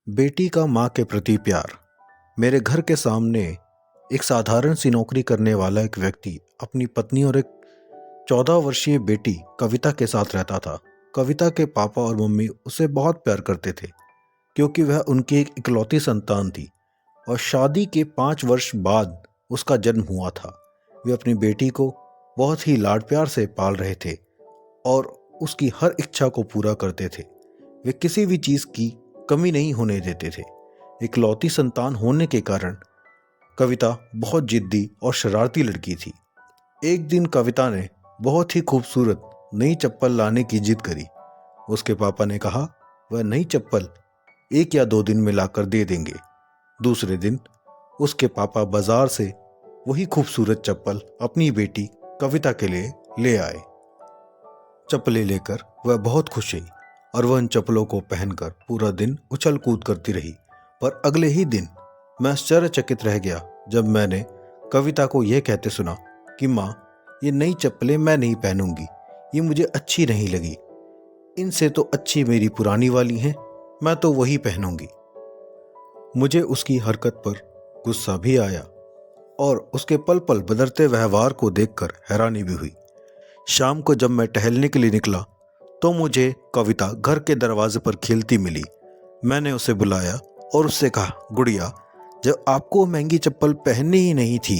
बेटी का माँ के प्रति प्यार। मेरे घर के सामने एक साधारण सी नौकरी करने वाला एक व्यक्ति अपनी पत्नी और एक 14 वर्षीय बेटी कविता के साथ रहता था। कविता के पापा और मम्मी उसे बहुत प्यार करते थे क्योंकि वह उनकी एक इकलौती संतान थी और शादी के 5 वर्ष बाद उसका जन्म हुआ था। वे अपनी बेटी को बहुत ही लाड प्यार से पाल रहे थे और उसकी हर इच्छा को पूरा करते थे। वे किसी भी चीज़ की कमी नहीं होने देते थे। इकलौती संतान होने के कारण कविता बहुत जिद्दी और शरारती लड़की थी। एक दिन कविता ने बहुत ही खूबसूरत नई चप्पल लाने की जिद करी। उसके पापा ने कहा वह नई चप्पल 1 या 2 दिन में लाकर दे देंगे। दूसरे दिन उसके पापा बाजार से वही खूबसूरत चप्पल अपनी बेटी कविता के लिए ले आए। चप्पलें लेकर वह बहुत खुश हुई और वह उन चप्पलों को पहनकर पूरा दिन उछल कूद करती रही। पर अगले ही दिन मैं आश्चर्यचकित रह गया जब मैंने कविता को यह कहते सुना कि माँ, ये नई चप्पलें मैं नहीं पहनूंगी, ये मुझे अच्छी नहीं लगी। इनसे तो अच्छी मेरी पुरानी वाली हैं, मैं तो वही पहनूंगी। मुझे उसकी हरकत पर गुस्सा भी आया और उसके पल पल बदलते व्यवहार को देखकर हैरानी भी हुई। शाम को जब मैं टहलने के लिए निकला तो मुझे कविता घर के दरवाजे पर खेलती मिली। मैंने उसे बुलाया और उससे कहा, गुड़िया, जब आपको महंगी चप्पल पहननी ही नहीं थी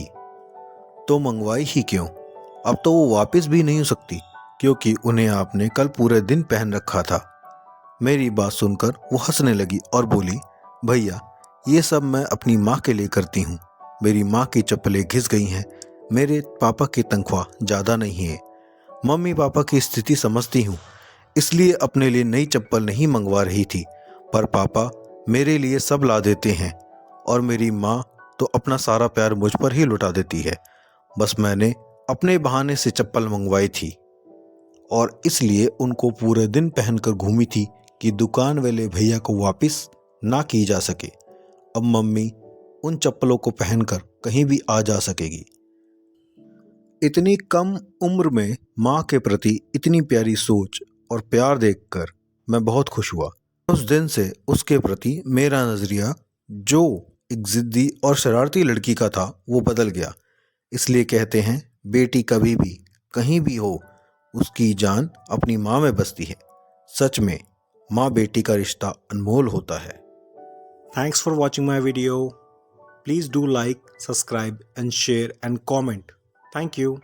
तो मंगवाई ही क्यों? अब तो वो वापस भी नहीं हो सकती क्योंकि उन्हें आपने कल पूरे दिन पहन रखा था। मेरी बात सुनकर वो हंसने लगी और बोली, भैया, ये सब मैं अपनी माँ के लिए करती हूँ। मेरी माँ की चप्पलें घिस गई हैं। मेरे पापा की तनख्वाह ज़्यादा नहीं है। मम्मी पापा की स्थिति समझती हूँ, इसलिए अपने लिए नई चप्पल नहीं मंगवा रही थी। पर पापा मेरे लिए सब ला देते हैं और मेरी माँ तो अपना सारा प्यार मुझ पर ही लुटा देती है। बस मैंने अपने बहाने से चप्पल मंगवाई थी और इसलिए उनको पूरे दिन पहनकर घूमी थी कि दुकान वाले भैया को वापस ना की जा सके। अब मम्मी उन चप्पलों को पहनकर कहीं भी आ जा सकेगी। इतनी कम उम्र में माँ के प्रति इतनी प्यारी सोच और प्यार देखकर मैं बहुत खुश हुआ। उस दिन से उसके प्रति मेरा नज़रिया, जो एक ज़िद्दी और शरारती लड़की का था, वो बदल गया। इसलिए कहते हैं, बेटी कभी भी कहीं भी हो, उसकी जान अपनी माँ में बसती है। सच में माँ बेटी का रिश्ता अनमोल होता है। Thanks for watching my video. Please do like, subscribe and share and comment. Thank you.